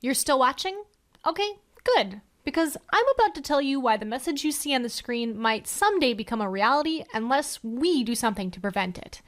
You're still watching? Okay, good. Because I'm about to tell you why the message you see on the screen might someday become a reality unless we do something to prevent it.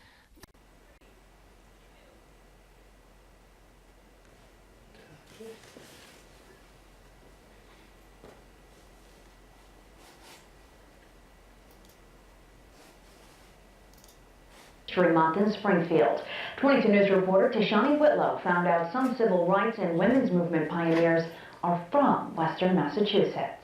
History Month in Springfield. 22 News reporter Tashani Whitlow found out some civil rights and women's movement pioneers are from Western Massachusetts.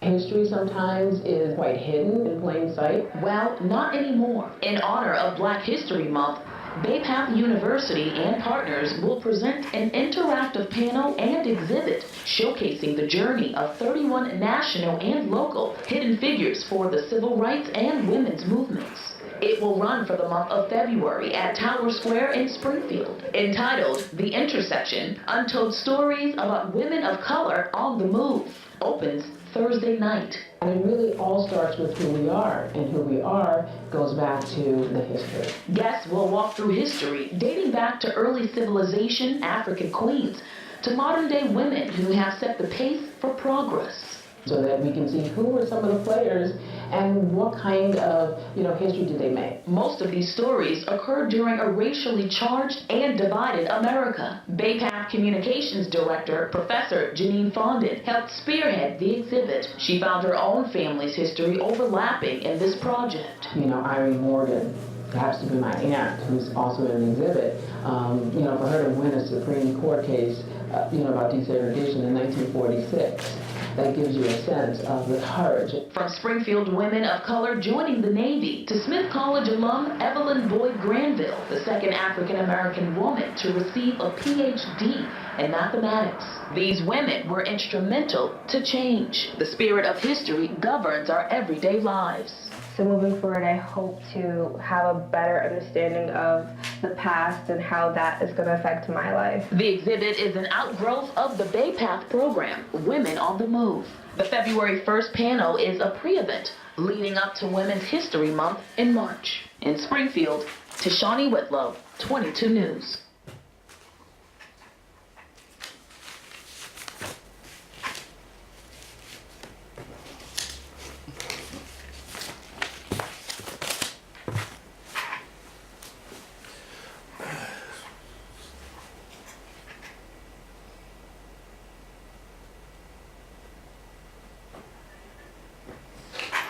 History sometimes is quite hidden in plain sight. Well, not anymore. In honor of Black History Month, Bay Path University and partners will present an interactive panel and exhibit showcasing the journey of 31 national and local hidden figures for the civil rights and women's movements. It will run for the month of February at Tower Square in Springfield. Entitled The Intersection, Untold Stories About Women of Color on the Move, opens Thursday night. And it really all starts with who we are, and who we are goes back to the history. Guests will walk through history dating back to early civilization, African queens, to modern day women who have set the pace for progress. So that we can see who were some of the players and what kind of history did they make. Most of these stories occurred during a racially charged and divided America. Bay Path Communications Director, Professor Janine Fondon, helped spearhead the exhibit. She found her own family's history overlapping in this project. Irene Morgan happens to be my aunt, who's also in an exhibit. For her to win a Supreme Court case, about desegregation in 1946. That gives you a sense of the courage. From Springfield women of color joining the Navy to Smith College alum Evelyn Boyd Granville, the second African-American woman to receive a PhD in mathematics. These women were instrumental to change. The spirit of history governs our everyday lives. So moving forward, I hope to have a better understanding of the past and how that is going to affect my life. The exhibit is an outgrowth of the Bay Path program, Women on the Move. The February 1st panel is a pre-event leading up to Women's History Month in March. In Springfield, Tashani Whitlow, 22 News.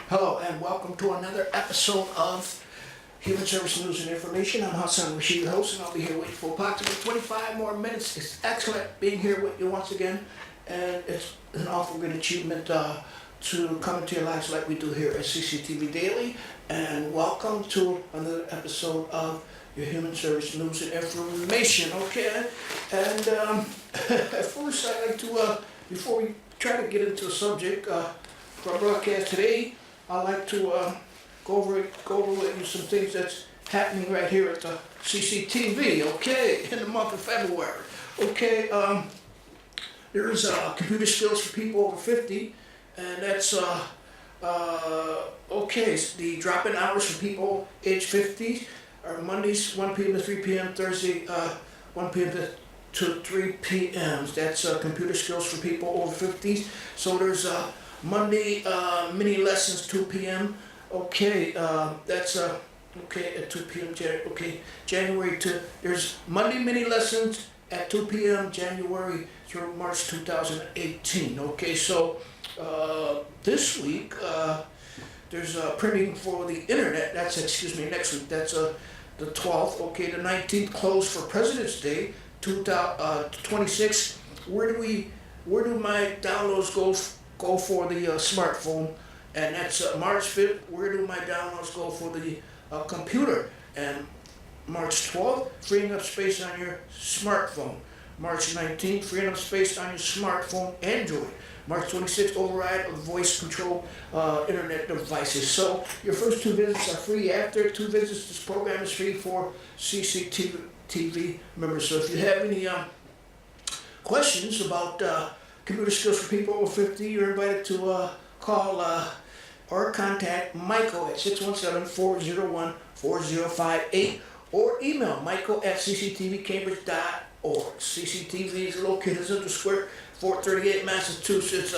Hello and welcome to another episode of Human Service News and Information. I'm Hassan Rashid, your host, and I'll be here waiting for approximately 25 more minutes. It's excellent being here with you once again, and it's an awful good achievement to come into your lives like we do here at CCTV Daily. And welcome to another episode of your Human Service News and Information. Okay, and first I'd like to, before we try to get into the subject for our broadcast today, I'd like to go over with you some things that's happening right here at the CCTV, okay, in the month of February. Okay, there's computer skills for people over 50, and that's, okay, the drop-in hours for people age 50 are Mondays 1 p.m. to 3 p.m., Thursday 1 p.m. to 3 p.m. That's computer skills for people over 50. So there's Monday mini lessons 2 p.m. Okay, that's okay at 2 p.m. January to there's Monday mini lessons at 2 p.m. January through March 2018. Okay, so this week there's printing for the internet. That's next week. That's the 12th. Okay, the 19th closed for President's Day. 26th. Where do my downloads go for the smartphone? And that's March 5th. Where do my downloads go for the computer? And March 12th, freeing up space on your smartphone. March 19th, freeing up space on your smartphone, Android. March 26th, override of voice control internet devices. So your first 2 visits are free. After 2 visits, this program is free for CCTV members. So if you have any questions about computer skills for people over 50, you're invited to call or contact Michael at 617-401-4058, or email michael@cctvcambridge.org. CCTV is located in Central Square, 438 Massachusetts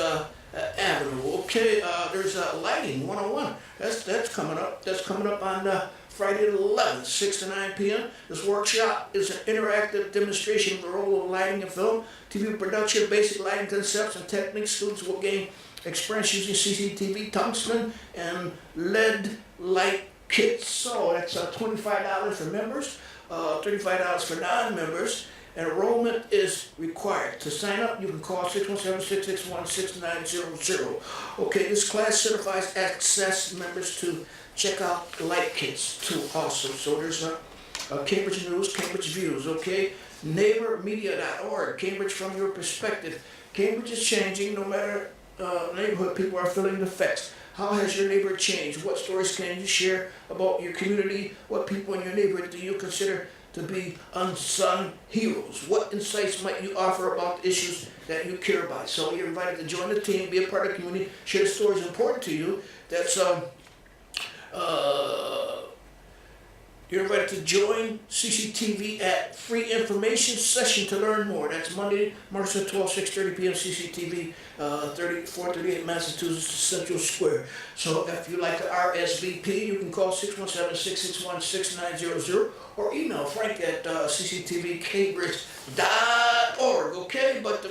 Avenue. Okay, there's lighting 101. That's coming up. That's coming up on Friday the 11th, 6 to 9 p.m. This workshop is an interactive demonstration of the role of lighting in film, TV production, basic lighting concepts and techniques. Students will gain experience using CCTV, tungsten, and LED light kits. So that's $25 for members, $35 for non-members. Enrollment is required. To sign up, you can call 617-661-6900. Okay, this class certifies access members to check out the light kits too also. So there's Cambridge News, Cambridge Views, okay? Neighbormedia.org, Cambridge from your perspective. Cambridge is changing no matter neighborhood, people are feeling the effects. How has your neighborhood changed? What stories can you share about your community? What people in your neighborhood do you consider to be unsung heroes? What insights might you offer about the issues that you care about? So you're invited to join the team, be a part of the community, share stories important to you. That's you're invited to join CCTV at free information session to learn more. That's Monday, March the 12th, 6:30 p.m. CCTV, 438 Massachusetts Central Square. So if you like to RSVP, you can call 617-661-6900 or email Frank at cctvcambridge.org. Okay, but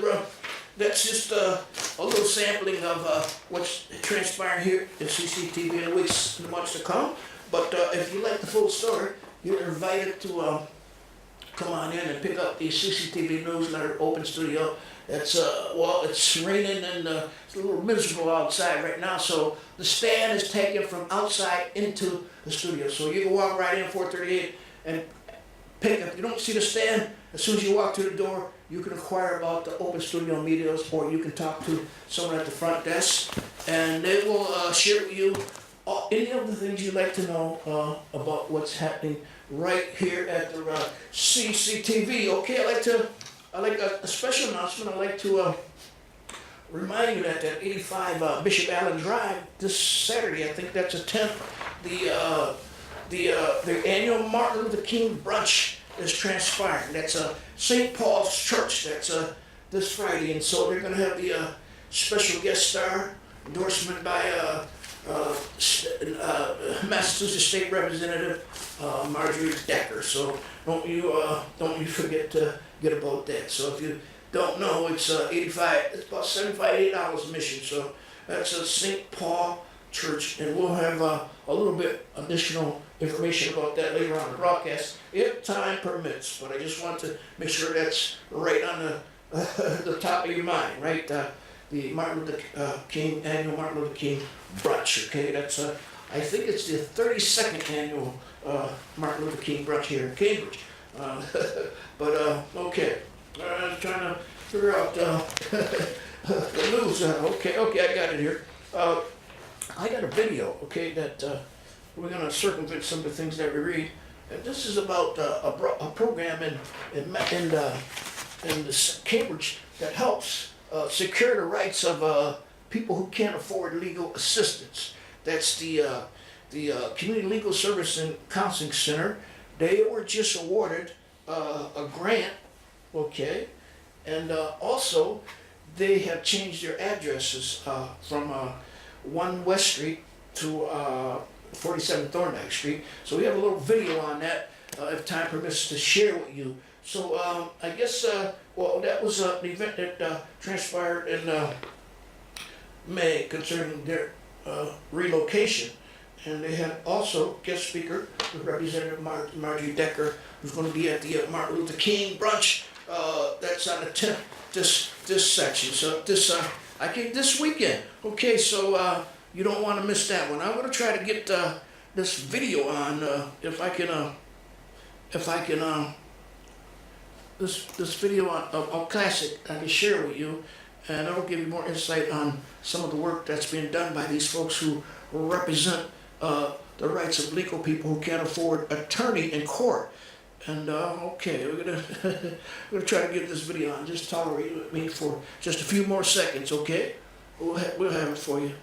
that's just a little sampling of what's transpiring here in CCTV in the weeks and the months to come. But if you like the full story, you're invited to come on in and pick up the CCTV Newsletter Open Studio. It's well, it's raining and it's a little miserable outside right now, so the stand is taken from outside into the studio. So you can walk right in 438 and pick up. You don't see the stand. As soon as you walk through the door, you can inquire about the Open Studio Medias, or you can talk to someone at the front desk, and they will share with you any of the things you'd like to know about what's happening right here at the CCTV. Okay, I like a special announcement. I'd like to remind you that 85 Bishop Allen Drive this Saturday, I think that's the 10th, the annual Martin Luther King brunch is transpiring. That's St. Paul's Church. That's this Friday, and so they're going to have the special guest star endorsement by Massachusetts State Representative Marjorie Decker. So don't you forget to get about that. So if you don't know, it's 85. It's about $75 admission. So that's a St. Paul Church, and we'll have a little bit additional information about that later on the broadcast if time permits. But I just want to make sure that's right on the top of your mind, right? The Martin Luther King annual Martin Luther King brunch. Okay, that's I think it's the 32nd annual Martin Luther King brunch here in Cambridge. But okay, I was trying to figure out the news. Okay, I got it here. I got a video. Okay, that we're gonna circumvent some of the things that we read. And this is about a program in Cambridge that helps secure the rights of people who can't afford legal assistance. That's the Community Legal Service and Counseling Center. They were just awarded a grant, okay, and also they have changed their addresses from 1 West Street to 47 Thorndike Street. So we have a little video on that, if time permits, to share with you. So I guess, well, that was an event that transpired in May concerning their relocation. And they had also guest speaker, Representative Marjorie Decker, who's going to be at the Martin Luther King brunch. That's on the 10th, this section. So this weekend. Okay, so you don't want to miss that one. I'm going to try to get this video on if I can. This video on classic I can share with you, and it'll give you more insight on some of the work that's being done by these folks who represent the rights of legal people who can't afford attorney in court. And okay, we're gonna try to get this video on. Just tolerate with me for just a few more seconds, okay? We'll have it for you.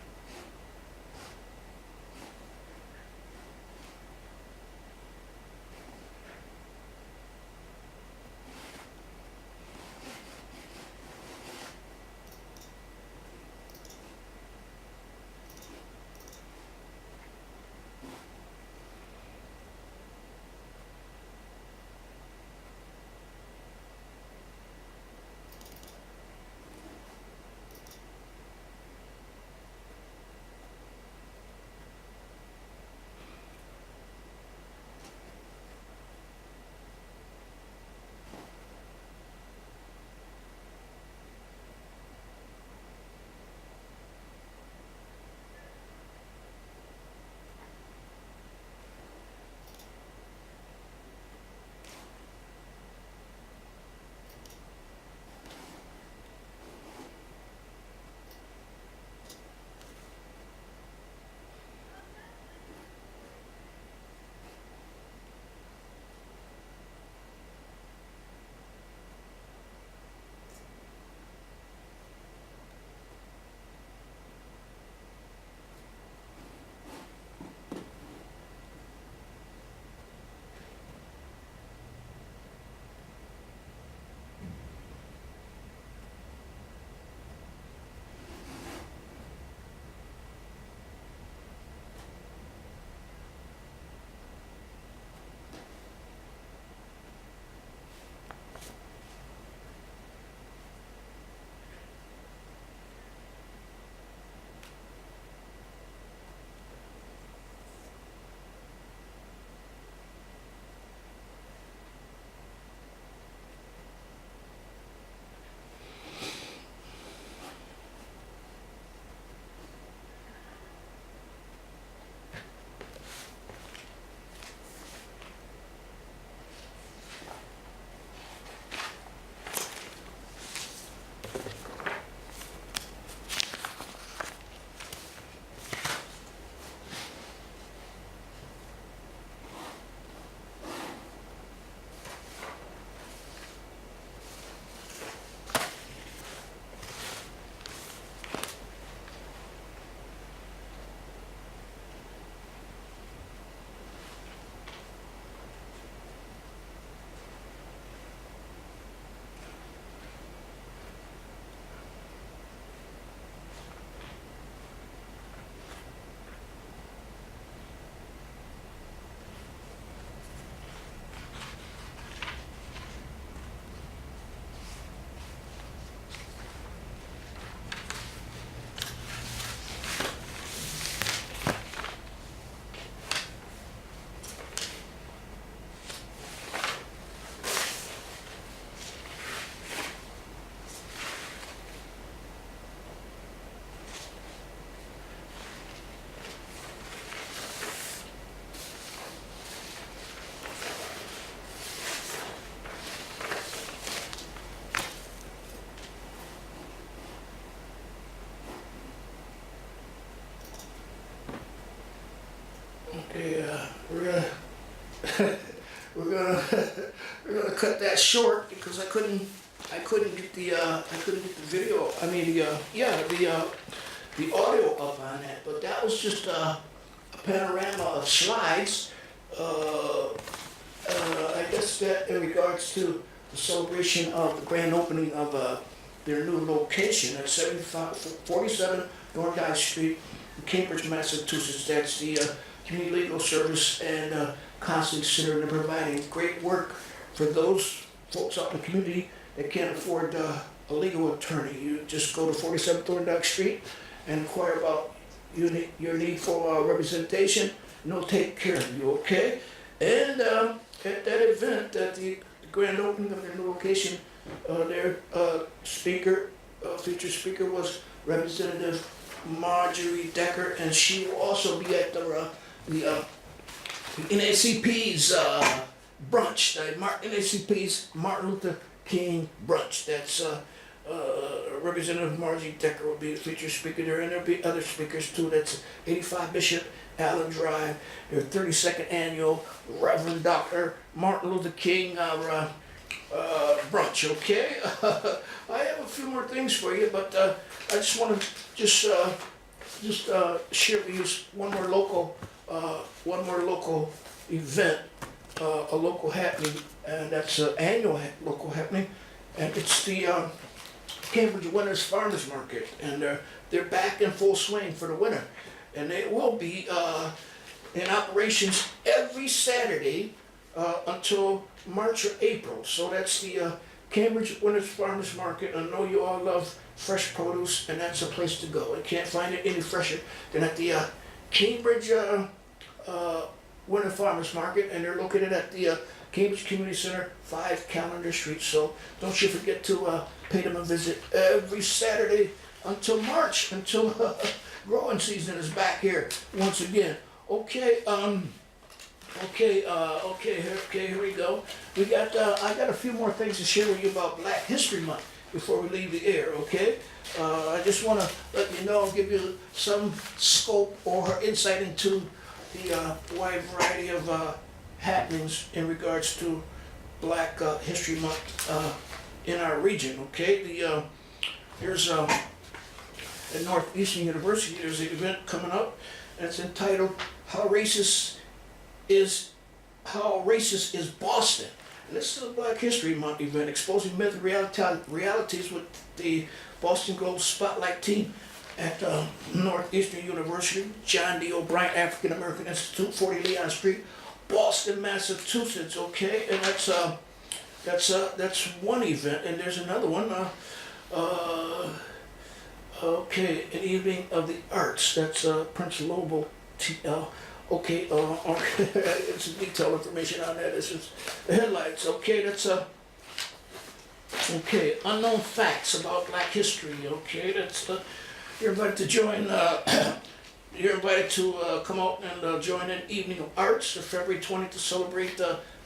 we're gonna we're gonna cut that short because I couldn't get the video. I mean the audio up on that. But that was just a panorama of slides. I guess that in regards to the celebration of the grand opening of their new location at 47 North Street, Cambridge, Massachusetts. That's the Community Legal Service and Counseling Center, and they're providing great work for those folks out in the community that can't afford a legal attorney. You just go to 47 Thorndike Street and inquire about your need for representation, and they'll take care of you, okay? And at that event, at the grand opening of their new location, their featured speaker was Representative Marjorie Decker, and she will also be at the NAACP's brunch, the NAACP's Martin Luther King brunch. That's Representative Marjorie Decker will be the featured speaker there, and there'll be other speakers too. That's 85 Bishop Allen Drive, their 32nd annual Reverend Dr. Martin Luther King brunch, okay? I have a few more things for you, but I just want to share with you one more local event, a local happening, and that's an annual local happening, and it's the Cambridge Winners Farmers Market, and they're back in full swing for the winter, and they will be in operations every Saturday until March or April. So that's the Cambridge Winners Farmers Market. I know you all love fresh produce, and that's a place to go. You can't find it any fresher than at the Cambridge Winter Farmers Market, and they're located at the Cambridge Community Center, 5 Calendar Street. So don't you forget to pay them a visit every Saturday until March, until growing season is back here once again. Okay, here we go. I got a few more things to share with you about Black History Month before we leave the air, okay? I just want to let you know, give you some scope or insight into the wide variety of happenings in regards to Black History Month in our region, okay? Here's at Northeastern University, there's an event coming up, and it's entitled How Racist is Boston. And this is a Black History Month event exposing myth and realities with the Boston Globe Spotlight team at Northeastern University, John D. O'Brien African American Institute, 40 Leon Street, Boston, Massachusetts. Okay, and that's one event, and there's another one. Okay, an evening of the arts. That's Prince Lobo TL. Okay, it's some detailed information on that. This is the headlights. Okay, that's okay, unknown facts about Black history. Okay, that's you're invited to join. You're invited to come out and join an evening of arts on February 20th to celebrate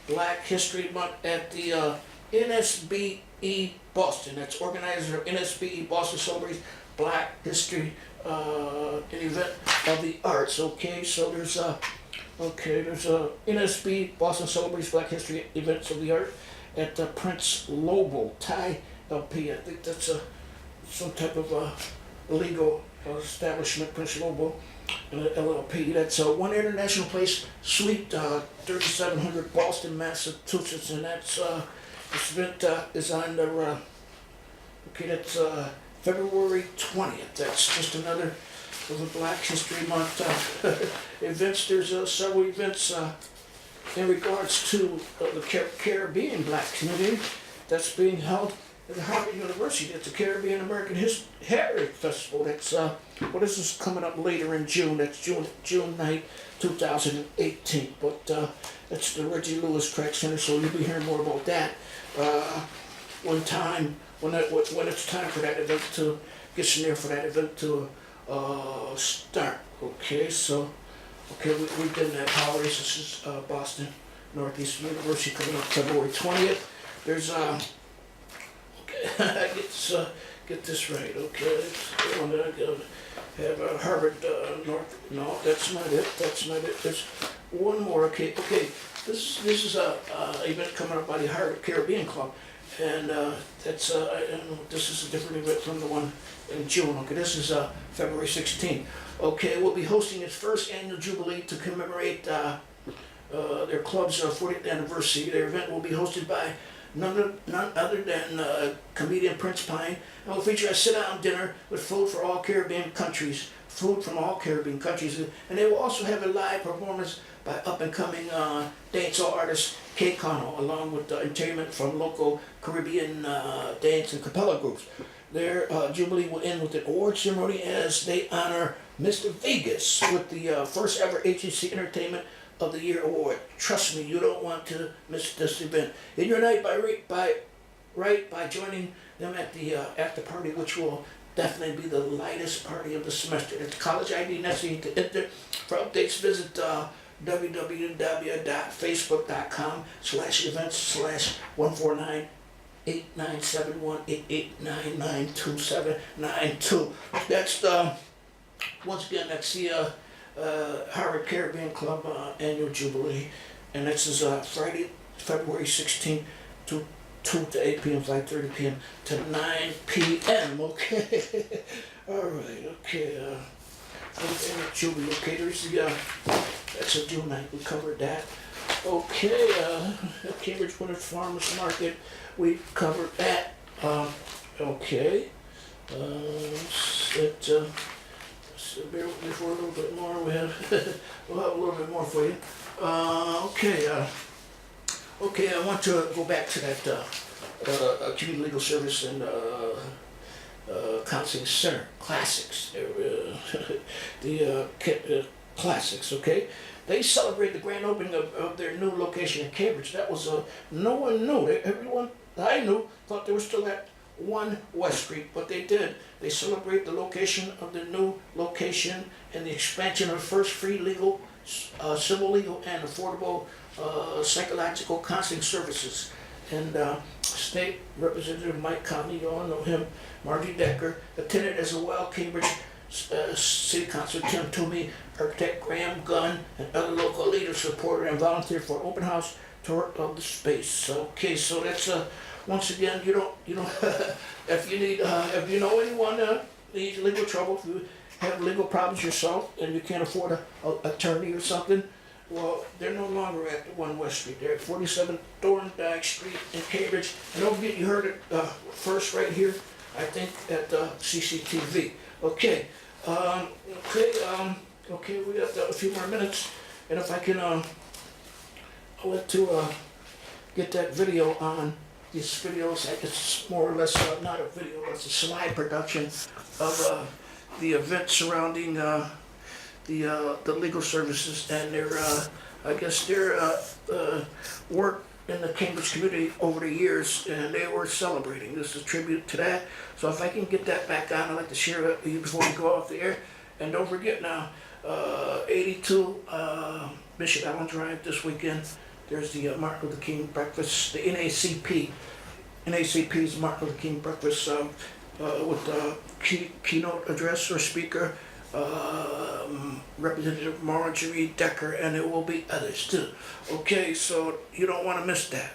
Black History Month at the NSBE Boston. That's organizer of NSBE Boston celebrates Black History. An event of the arts. Okay, so there's NSB Boston celebrates Black History events of the art at Prince Lobo Thai LP. I think that's some type of legal establishment, Prince Lobo LLP. That's one International Place, Suite 3700 Boston, Massachusetts, and that's this event is on the that's February 20th. That's just another of the Black History Month events. There's several events in regards to the Caribbean Black community that's being held at Harvard University. It's the Caribbean American Heritage Festival. That's this is coming up later in June. That's June 9th, 2018. But that's the Reggie Lewis Craig Center, so you'll be hearing more about that when it's time for that event to get you there for that event to start. Okay, so we've done that. How Racist is Boston Northeastern University coming up February 20th. There's get this right. Okay, I have Harvard North. No, that's not it. That's not it. There's one more. Okay. This is a event coming up by the Harvard Caribbean Club, and that's this is a different event from the one in June. Okay, this is February 16th. Okay, we'll be hosting its first annual jubilee to commemorate their club's 40th anniversary. Their event will be hosted by none other than comedian Prince Pine, and will feature a sit-down dinner with food for all Caribbean countries. Food from all Caribbean countries, and they will also have a live performance by up-and-coming dancehall artist Kay Connell, along with entertainment from local Caribbean dance and cappella groups. Their jubilee will end with an award ceremony as they honor Mr. Vegas with the first ever HEC Entertainment of the Year award. Trust me, you don't want to miss this event. In your night by joining them at the after party, which will definitely be the lightest party of the semester. It's college ID necessary to enter. For updates, visit www.facebook.com/events/149-8971-8899-2792. That's once again, that's the Harvard Caribbean Club annual jubilee, and this is Friday, February 16th to 2 to 8 p.m., 5:30 p.m. to 9 p.m. Okay. All right. Okay. Jubilee. Okay. There's the that's a June night. We covered that. Okay. Cambridge Winter Farmers Market. We covered that. Okay. So bear with me for a little bit more. We'll have a little bit more for you. Okay. Okay, I want to go back to that Community Legal Service and Counseling Center, Classics. The Classics, okay? They celebrate the grand opening of their new location in Cambridge. That was, no one knew. Everyone I knew thought they were still at 1 West Street, but they did. They celebrate the location of the new location and the expansion of the first free legal, civil legal, and affordable psychological counseling services. And State Representative Mike Conley, you all know him, Margie Decker, attended as well. Cambridge City Councilor Tim Toomey, architect Graham Gunn, and other local leaders supported and volunteered for an open house tour of the space. Okay, so that's once again, you don't if you know anyone needs legal trouble, if you have legal problems yourself and you can't afford an attorney or something, well, they're no longer at 1 West Street. They're at 47 Thorndike Street in Cambridge. And don't forget, you heard it first right here, I think, at Cctv. Okay. Okay, we got a few more minutes. And if I can, I'll let to get that video on. These videos, it's more or less not a video, it's a slide production of the event surrounding the legal services and their, I guess their work in the Cambridge community over the years, and they were celebrating. This is a tribute to that. So if I can get that back on, I'd like to share it with you before we go off the air. And don't forget now, 82 Bishop Allen Drive this weekend. There's the Martin Luther King breakfast, the NACP's Martin Luther King breakfast with keynote address or speaker, Representative Marjorie Decker, and there will be others too. Okay, so you don't want to miss that.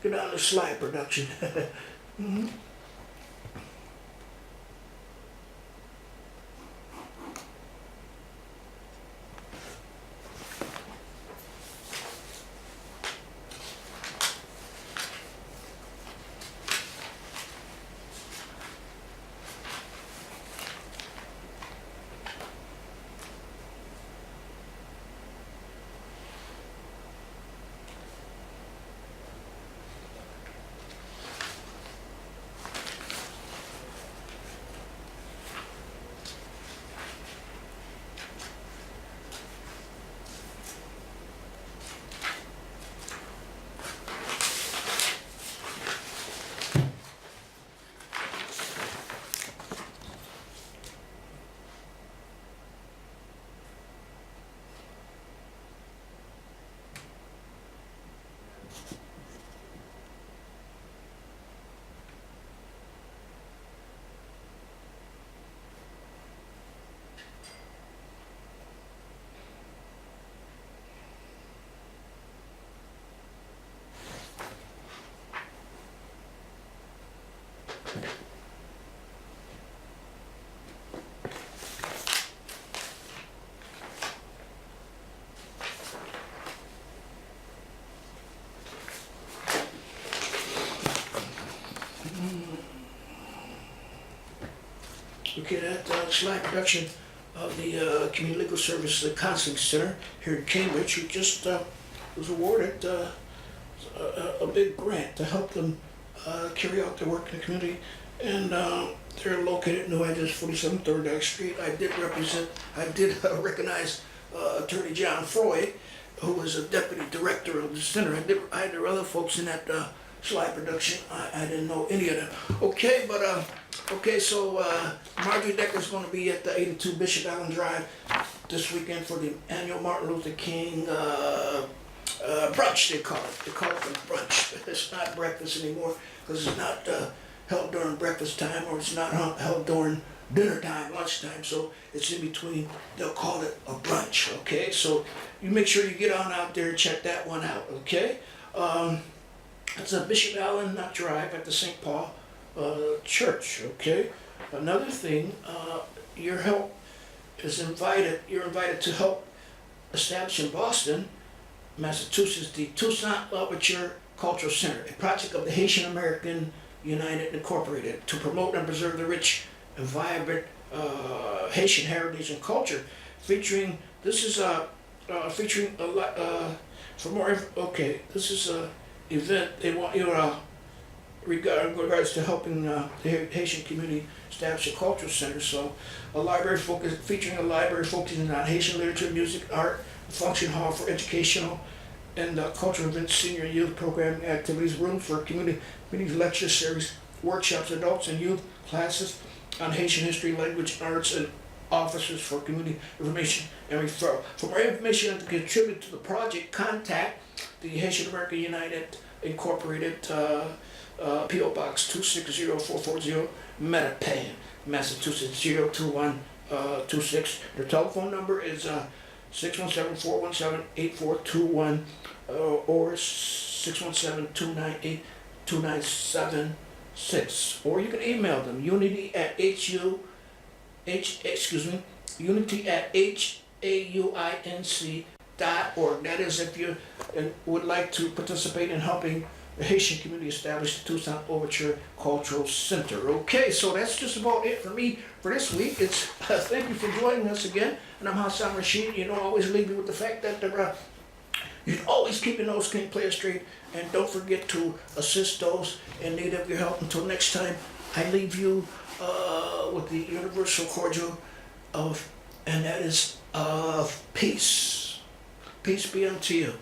Get on the slide production. Mm-hmm. Okay, that slide production of the Community Legal Service Counseling Center here in Cambridge, who just was awarded a big grant to help them carry out their work in the community. And they're located, no address, 47 Third Dyke Street. I did recognize Attorney John Freud, who was a deputy director of the center. I had other folks in that slide production. I didn't know any of them. Okay, but so Marjorie Decker's going to be at the 82 Bishop Allen Drive this weekend for the annual Martin Luther King brunch, they call it. They call it the brunch. It's not breakfast anymore because it's not held during breakfast time, or it's not held during dinner time, lunchtime, so it's in between. They'll call it a brunch, okay? So you make sure you get on out there and check that one out, okay? It's a Bishop Allen Drive at the St. Paul Church, okay? Another thing, your help is invited. You're invited to help establish in Boston, Massachusetts, the Toussaint Louverture Cultural Center, a project of the Haitian American United Incorporated to promote and preserve the rich and vibrant Haitian heritage and culture, featuring. This is featuring a lot. For more, okay, this is a event they want you regards to helping the Haitian community establish a cultural center. So, a library featuring a library focusing on Haitian literature, music, art, a function hall for educational and cultural events, senior and youth programming activities, rooms for community meetings, lecture series, workshops, adults and youth classes on Haitian history, language, arts, and offices for community information and referral. For more information and to contribute to the project, contact the Haitian American United Incorporated P.O. Box 260440, Mattapan, Massachusetts 02126. Their telephone number is 617-417-8421 or 617-298-2976. Or you can email them, unity@hauinc.org. That is if you would like to participate in helping the Haitian community establish the Toussaint Louverture Cultural Center. Okay, so that's just about it for me for this week. It's thank you for joining us again, and I'm Hassan Rashid. You know, I always leave you with the fact that you can always keep your nose clean, play it straight, and don't forget to assist those in need of your help. Until next time, I leave you with the universal cordial and that is of peace. Peace be unto you.